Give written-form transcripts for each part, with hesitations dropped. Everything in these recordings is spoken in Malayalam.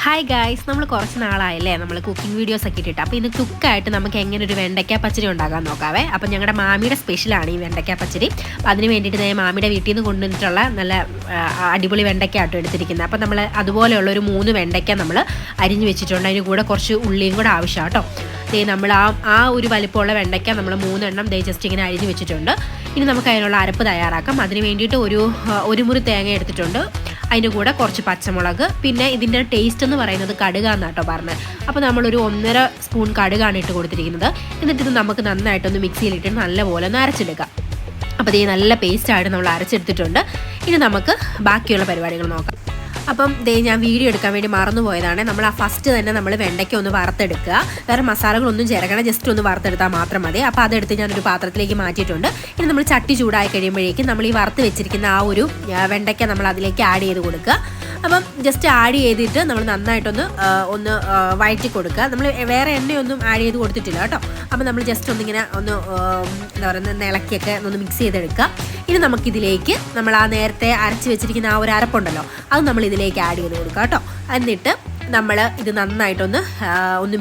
ഹായ് ഗായ്സ്, നമ്മൾ കുറച്ച് നാളായല്ലേ നമ്മൾ കുക്കിംഗ് വീഡിയോസ് ഒക്കെ ഇട്ടിട്ട്. അപ്പോൾ ഇന്ന് കുക്കായിട്ട് നമുക്ക് എങ്ങനെ ഒരു വെണ്ടയ്ക്ക പച്ചടി ഉണ്ടാക്കാൻ നോക്കാവേ. അപ്പോൾ ഞങ്ങളുടെ മാമിയുടെ സ്പെഷ്യലാണ് ഈ വെണ്ടയ്ക്ക പച്ചടി. അപ്പോൾ അതിന് വേണ്ടിയിട്ട് ഞാൻ മാമിയുടെ വീട്ടിൽ നിന്ന് കൊണ്ടുവന്നിട്ടുള്ള നല്ല അടിപൊളി വെണ്ടയ്ക്ക ആട്ടോ എടുത്തിരിക്കുന്നത്. അപ്പോൾ നമ്മൾ അതുപോലെയുള്ളൊരു 3 വെണ്ടയ്ക്ക നമ്മൾ അരിഞ്ഞ് വെച്ചിട്ടുണ്ട്. അതിന് കൂടെ കുറച്ച് ഉള്ളിയും കൂടെ ആവശ്യമാണ് കേട്ടോ. നമ്മൾ ആ ഒരു വലിപ്പമുള്ള വെണ്ടയ്ക്ക നമ്മൾ 3 എണ്ണം ജസ്റ്റ് ഇങ്ങനെ അരിഞ്ഞ് വെച്ചിട്ടുണ്ട്. ഇനി നമുക്ക് അതിനുള്ള അരപ്പ് തയ്യാറാക്കാം. അതിന് വേണ്ടിയിട്ട് ഒരു മുറി തേങ്ങ എടുത്തിട്ടുണ്ട്. അതിൻ്റെ കൂടെ കുറച്ച് പച്ചമുളക്, പിന്നെ ഇതിൻ്റെ ടേസ്റ്റ് എന്ന് പറയുന്നത് കടുകാന്നാട്ടോ പറഞ്ഞത്. അപ്പോൾ നമ്മളൊരു 1.5 സ്പൂൺ കടുകാണ് ഇട്ട് കൊടുത്തിരിക്കുന്നത്. എന്നിട്ട് ഇത് നമുക്ക് നന്നായിട്ടൊന്ന് മിക്സിയിലിട്ട് നല്ലപോലെ ഒന്ന് അരച്ചെടുക്കാം. അപ്പോൾ ഇത് നല്ല പേസ്റ്റായിട്ട് നമ്മൾ അരച്ചെടുത്തിട്ടുണ്ട്. ഇനി നമുക്ക് ബാക്കിയുള്ള പരിപാടികൾ നോക്കാം. അപ്പം ഞാൻ വീഡിയോ എടുക്കാൻ വേണ്ടി മറന്നുപോയതാണ്. നമ്മൾ ആ ഫസ്റ്റ് തന്നെ നമ്മൾ വെണ്ടയ്ക്ക ഒന്ന് വറുത്തെടുക്കുക. വേറെ മസാലകളൊന്നും ചേർക്കണം, ജസ്റ്റ് ഒന്ന് വറുത്തെടുത്താൽ മാത്രം മതി. അപ്പോൾ അതെടുത്ത് ഞാനൊരു പാത്രത്തിലേക്ക് മാറ്റിയിട്ടുണ്ട്. ഇനി നമ്മൾ ചട്ടി ചൂടായി കഴിയുമ്പോഴേക്കും നമ്മൾ ഈ വറുത്ത് വെച്ചിരിക്കുന്ന ആ ഒരു വെണ്ടയ്ക്ക നമ്മൾ അതിലേക്ക് ആഡ് ചെയ്ത് കൊടുക്കുക. അപ്പം ജസ്റ്റ് ആഡ് ചെയ്തിട്ട് നമ്മൾ നന്നായിട്ടൊന്ന് വഴറ്റി കൊടുക്കുക. നമ്മൾ വേറെ എണ്ണയൊന്നും ആഡ് ചെയ്ത് കൊടുത്തിട്ടില്ല കേട്ടോ. അപ്പോൾ നമ്മൾ ജസ്റ്റ് ഒന്നിങ്ങനെ എന്താ പറയുക, ഇളക്കിയൊക്കെ ഒന്ന് മിക്സ് ചെയ്തെടുക്കുക. ഇനി നമുക്കിതിലേക്ക് നമ്മൾ ആ നേരത്തെ അരച്ച് വെച്ചിരിക്കുന്ന ആ ഒരു അരപ്പുണ്ടല്ലോ, അത് നമ്മൾ ഇതിലേക്ക് ആഡ് ചെയ്ത് കൊടുക്കുക കേട്ടോ. എന്നിട്ട് നമ്മൾ ഇത് നന്നായിട്ടൊന്ന്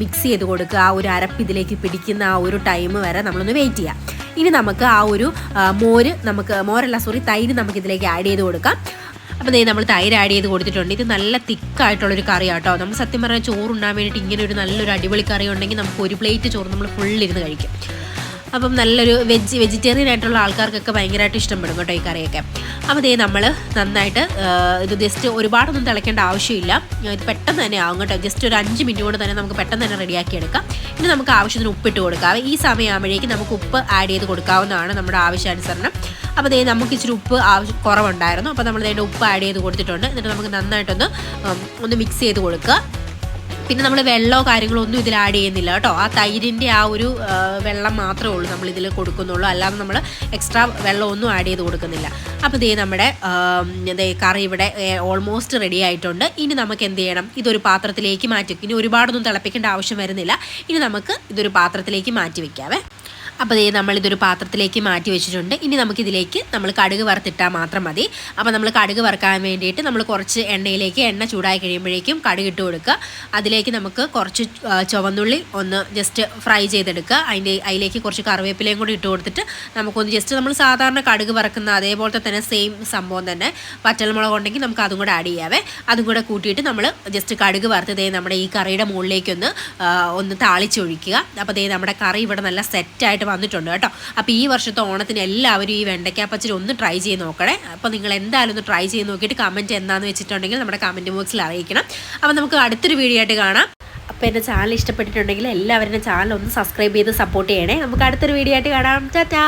മിക്സ് ചെയ്ത് കൊടുക്കുക. ആ ഒരു അരപ്പ് ഇതിലേക്ക് പിടിക്കുന്ന ആ ഒരു ടൈം വരെ നമ്മളൊന്ന് വെയിറ്റ് ചെയ്യാം. ഇനി നമുക്ക് ആ ഒരു തൈര് നമുക്കിതിലേക്ക് ആഡ് ചെയ്ത് കൊടുക്കാം. അപ്പോൾ നമ്മൾ തൈര് ആഡ് ചെയ്ത് കൊടുത്തിട്ടുണ്ട്. ഇത് നല്ല തിക്കായിട്ടുള്ളൊരു കറി കേട്ടോ. നമ്മൾ സത്യം പറഞ്ഞാൽ ചോറുണ്ടാൻ വേണ്ടിയിട്ട് ഇങ്ങനെ ഒരു നല്ലൊരു അടിപൊളി കറി ഉണ്ടെങ്കിൽ നമുക്ക് ഒരു പ്ലേറ്റ് ചോറ് നമ്മൾ ഫുള്ളിരുന്ന് കഴിക്കും. അപ്പം നല്ലൊരു വെജിറ്റേറിയൻ ആയിട്ടുള്ള ആൾക്കാർക്കൊക്കെ ഭയങ്കരമായിട്ട് ഇഷ്ടപ്പെടും കേട്ടോ ഈ കറിയൊക്കെ. അപ്പോൾ നമ്മൾ നന്നായിട്ട് ഇത് ജസ്റ്റ് ഒരുപാടൊന്നും തിളയ്ക്കേണ്ട ആവശ്യമില്ല. ഇത് പെട്ടെന്ന് തന്നെ ആവും കേട്ടോ. ജസ്റ്റ് ഒരു 5 മിനിറ്റ് കൊണ്ട് തന്നെ നമുക്ക് പെട്ടെന്ന് തന്നെ റെഡിയാക്കി എടുക്കാം. ഇനി നമുക്ക് ആവശ്യത്തിന് ഉപ്പിട്ട് കൊടുക്കാം. ഈ സമയമാകുമ്പോഴേക്കും നമുക്ക് ഉപ്പ് ആഡ് ചെയ്ത് കൊടുക്കാവുന്നതാണ് നമ്മുടെ ആവശ്യാനുസരണം. അപ്പോൾ നമുക്ക് ഇച്ചിരി ഉപ്പ് കുറവുണ്ടായിരുന്നു. അപ്പോൾ നമ്മൾ ഉപ്പ് ആഡ് ചെയ്ത് കൊടുത്തിട്ടുണ്ട്. എന്നിട്ട് നമുക്ക് നന്നായിട്ടൊന്ന് മിക്സ് ചെയ്ത് കൊടുക്കുക. പിന്നെ നമ്മൾ വെള്ളമോ കാര്യങ്ങളോ ഒന്നും ഇതിൽ ആഡ് ചെയ്യുന്നില്ല കേട്ടോ. ആ തൈരിൻ്റെ ആ ഒരു വെള്ളം മാത്രമേ ഉള്ളൂ നമ്മളിതിൽ കൊടുക്കുന്നുള്ളൂ. അല്ലാതെ നമ്മൾ എക്സ്ട്രാ വെള്ളമൊന്നും ആഡ് ചെയ്ത് കൊടുക്കുന്നില്ല. അപ്പോൾ നമ്മുടെ കറി ഇവിടെ ഓൾമോസ്റ്റ് റെഡി ആയിട്ടുണ്ട്. ഇനി നമുക്ക് എന്ത് ചെയ്യണം, ഇതൊരു പാത്രത്തിലേക്ക് മാറ്റി. ഇനി ഒരുപാടൊന്നും തിളപ്പിക്കേണ്ട ആവശ്യം വരുന്നില്ല. ഇനി നമുക്ക് ഇതൊരു പാത്രത്തിലേക്ക് മാറ്റി വയ്ക്കാവേ. അപ്പോൾ നമ്മളിതൊരു പാത്രത്തിലേക്ക് മാറ്റി വെച്ചിട്ടുണ്ട്. ഇനി നമുക്കിതിലേക്ക് നമ്മൾ കടുക് വറുത്തിട്ടാൽ മാത്രം മതി. അപ്പോൾ നമ്മൾ കടുക് വറുക്കാൻ വേണ്ടിയിട്ട് നമ്മൾ കുറച്ച് എണ്ണ ചൂടായി കഴിയുമ്പോഴേക്കും കടുക് ഇട്ട് കൊടുക്കുക. അതിലേക്ക് നമുക്ക് കുറച്ച് ചുവന്നുള്ളി ഒന്ന് ജസ്റ്റ് ഫ്രൈ ചെയ്തെടുക്കുക. അതിലേക്ക് കുറച്ച് കറിവേപ്പിലയും കൂടി ഇട്ട് കൊടുത്തിട്ട് നമുക്കൊന്ന് ജസ്റ്റ് നമ്മൾ സാധാരണ കടുക് വറുക്കുന്ന അതേപോലത്തെ തന്നെ സെയിം സംഭവം തന്നെ വറ്റൽമുളക് ഉണ്ടെങ്കിൽ നമുക്ക് അതും കൂടെ ആഡ് ചെയ്യാവേ. അതും കൂടെ കൂട്ടിയിട്ട് നമ്മൾ ജസ്റ്റ് കടുക് വറുത്ത് നമ്മുടെ ഈ കറിയുടെ മുകളിലേക്കൊന്ന് താളിച്ചൊഴിക്കുക. അപ്പോൾ നമ്മുടെ കറി ഇവിടെ നല്ല സെറ്റായിട്ട് വന്നിട്ടുണ്ട് കേട്ടോ. അപ്പോൾ ഈ വർഷത്തെ ഓണത്തിന് എല്ലാവരും ഈ വെണ്ടയ്ക്ക പച്ചടി ഒന്ന് ട്രൈ ചെയ്ത് നോക്കണേ. അപ്പോൾ നിങ്ങൾ എന്തായാലും ഒന്ന് ട്രൈ ചെയ്ത് നോക്കിയിട്ട് കമൻറ്റ് എന്താണെന്ന് വെച്ചിട്ടുണ്ടെങ്കിൽ നമ്മുടെ കമൻറ്റ് ബോക്സിൽ അറിയിക്കണം. അപ്പോൾ നമുക്ക് അടുത്തൊരു വീഡിയോ ആയിട്ട് കാണാം. അപ്പോൾ എൻ്റെ ചാനൽ ഇഷ്ടപ്പെട്ടിട്ടുണ്ടെങ്കിൽ എല്ലാവരും ചാനൽ ഒന്ന് സബ്സ്ക്രൈബ് ചെയ്ത് സപ്പോർട്ട് ചെയ്യണേ. നമുക്ക് അടുത്തൊരു വീഡിയോ ആയിട്ട് കാണാം. ടാറ്റാ.